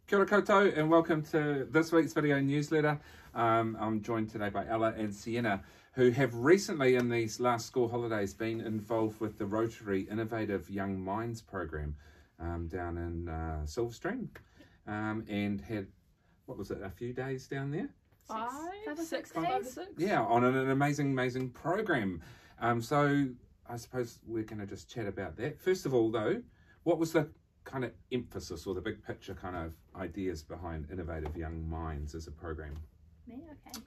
Kia ora koutou and welcome to this week's video newsletter. I'm joined today by Ella and Sienna, who have recently in these last school holidays been involved with the Rotary Innovative Young Minds program down in Silverstream and had, what was it, a few days down there? Five or six days. Yeah, on an amazing program. So I suppose we're going to just chat about that. First of all though, what was the kind of emphasis or the big picture kind of ideas behind Innovative Young Minds as a program? Me? Okay.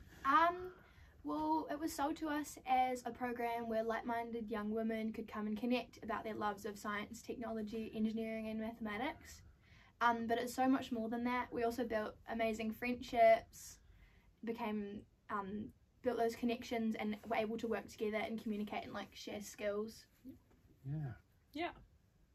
Well, it was sold to us as a program where like-minded young women could come and connect about their loves of science, technology, engineering and mathematics. But it's so much more than that. We also built amazing friendships, built those connections and were able to work together and communicate and like share skills. Yeah.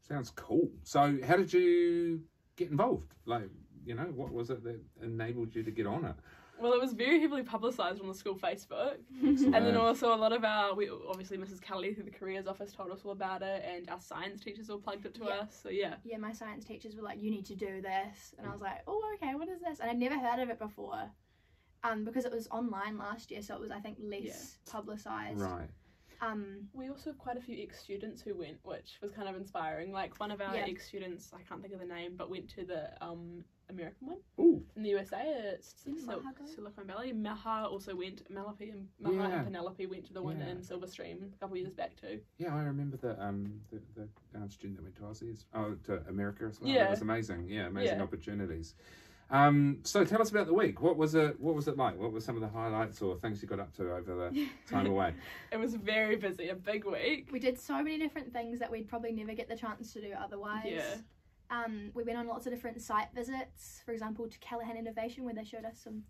Sounds cool. So how did you get involved? Like, you know, what was it that enabled you to get on it? Well, it was very heavily publicised on the school Facebook. And then also a lot of obviously Mrs. Kelly through the careers office told us all about it, and our science teachers all plugged it to us, so yeah. Yeah, my science teachers were like, you need to do this. And I was like, oh, okay, what is this? And I'd never heard of it before because it was online last year, so it was, I think, less publicised. Right. We also have quite a few ex-students who went, which was kind of inspiring. Like one of our ex-students, I can't think of the name, but went to the American one. Ooh. In the USA. It's Silicon Valley. Maha also went. Malapi and Maha and Penelope went to the one in Silverstream a couple of years back too. Yeah, I remember the student that went to Aussie, to America as well. Yeah, it was amazing. Yeah, amazing opportunities. So tell us about the week. What was it like? What were some of the highlights or things you got up to over the time away? It was very busy, a big week. We did so many different things that we'd probably never get the chance to do otherwise. Yeah. We went on lots of different site visits, for example to Callaghan Innovation, where they showed us some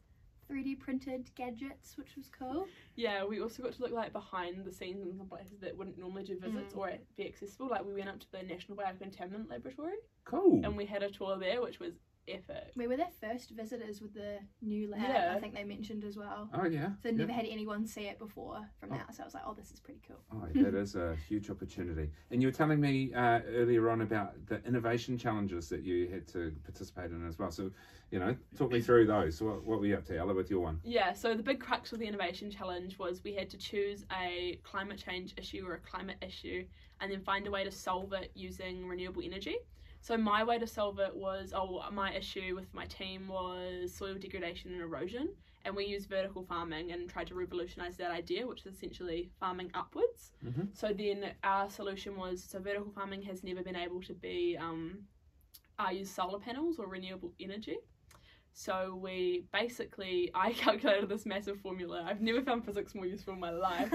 3D printed gadgets, which was cool. Yeah, we also got to look like behind the scenes in some places that wouldn't normally do visits or be accessible. Like we went up to the National Biocontaminant Laboratory. Cool. And we had a tour there, which was epic. We were their first visitors with the new lab, I think they mentioned as well. Oh yeah. So they'd never had anyone see it before from that, so I was like, oh, this is pretty cool. Oh, that is a huge opportunity. And you were telling me earlier on about the innovation challenges that you had to participate in as well. So, you know, talk me through those. So what were you up to, Ella, with your one? Yeah, so the big crux of the innovation challenge was we had to choose a climate change issue or a climate issue and then find a way to solve it using renewable energy. So my way to solve it was, my issue with my team was soil degradation and erosion, and we used vertical farming and tried to revolutionise that idea, which is essentially farming upwards. So then our solution was, so vertical farming has never been able to be, use solar panels or renewable energy. So I calculated this massive formula. I've never found physics more useful in my life.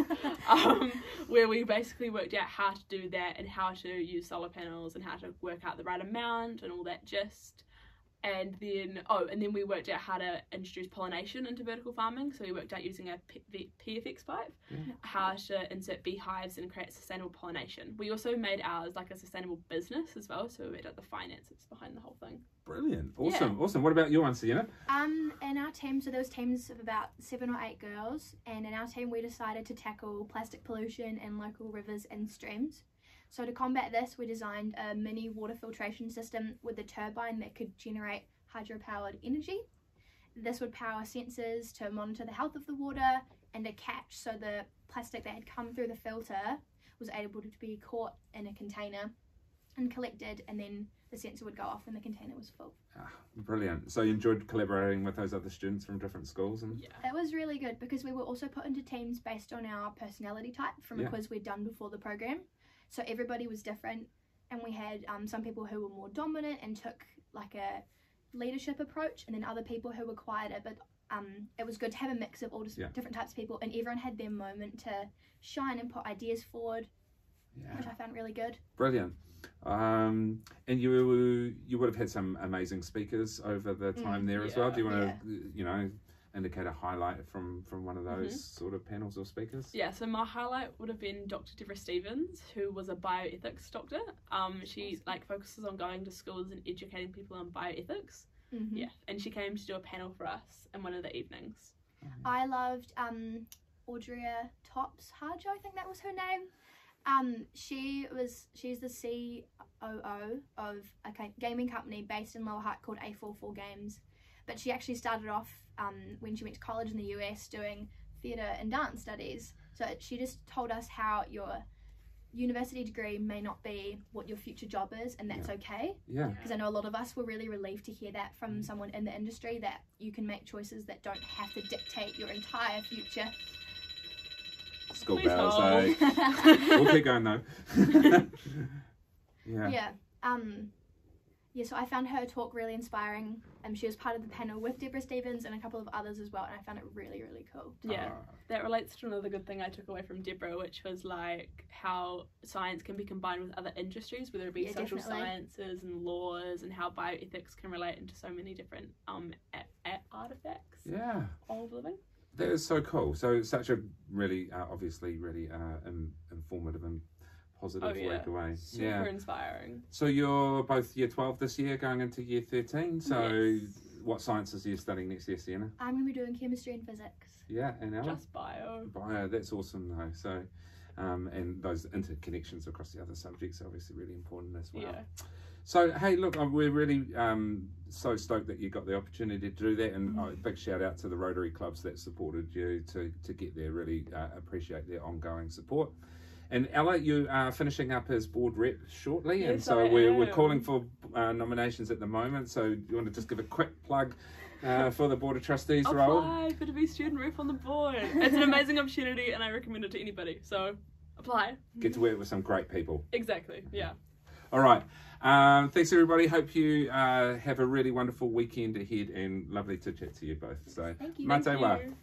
Where we basically worked out how to do that and how to use solar panels and how to work out the right amount and all that gist. And then we worked out how to introduce pollination into vertical farming. So we worked out using a PFX pipe, how to insert beehives and create sustainable pollination. We also made ours like a sustainable business as well. So we made out the finances behind the whole thing. Brilliant. Awesome. What about your one, Sienna? In our team, so there was teams of about 7 or 8 girls, and in our team we decided to tackle plastic pollution in local rivers and streams. So to combat this, we designed a mini water filtration system with a turbine that could generate hydropowered energy. This would power sensors to monitor the health of the water and a catch, so the plastic that had come through the filter was able to be caught in a container and collected, and then the sensor would go off when the container was full. Brilliant. So you enjoyed collaborating with those other students from different schools? And It was really good because we were also put into teams based on our personality type from a quiz we'd done before the program. So everybody was different, and we had some people who were more dominant and took like a leadership approach, and then other people who were quieter, but it was good to have a mix of all different types of people, and everyone had their moment to shine and put ideas forward, which I found really good. Brilliant. And you would have had some amazing speakers over the time there as well. Do you want to, indicate a highlight from one of those sort of panels or speakers? Yeah, so my highlight would have been Dr. Deborah Stevens, who was a bioethics doctor. She focuses on going to schools and educating people on bioethics. Yeah, and she came to do a panel for us in one of the evenings. I loved Audrea Tops Harjo, I think that was her name. She's the COO of a gaming company based in Lower Hutt called A44 Games, but she actually started off when she went to college in the US doing theatre and dance studies. So she just told us how your university degree may not be what your future job is, and that's okay. Yeah. Because I know a lot of us were really relieved to hear that from someone in the industry, that you can make choices that don't have to dictate your entire future. School Please bells, hold. We'll keep going though. Yeah. So I found her talk really inspiring. She was part of the panel with Deborah Stevens and a couple of others as well, and I found it really, really cool. Yeah, that relates to another good thing I took away from Deborah, which was like how science can be combined with other industries, whether it be social definitely. Sciences and laws, and how bioethics can relate into so many different artifacts of living. That is so cool. So such a really, obviously, really informative and positive work away. Super inspiring. So you're both year 12 this year, going into year 13. So what sciences are you studying next year, Sienna? I'm going to be doing chemistry and physics. Yeah, and Ella? Just bio. Bio, that's awesome though. So, and those interconnections across the other subjects are obviously really important as well. Yeah. So, hey, look, we're really so stoked that you got the opportunity to do that, and a big shout out to the Rotary clubs that supported you to get there. Really appreciate their ongoing support. And Ella, you are finishing up as board rep shortly, and so we're calling for nominations at the moment. So you want to just give a quick plug for the Board of Trustees role? Apply for to be student rep on the board. It's an amazing opportunity, and I recommend it to anybody. So apply. Get to work with some great people. Exactly. Yeah. All right. Thanks everybody. Hope you have a really wonderful weekend ahead, and lovely to chat to you both. So, Thank you. mate Thank wa. you.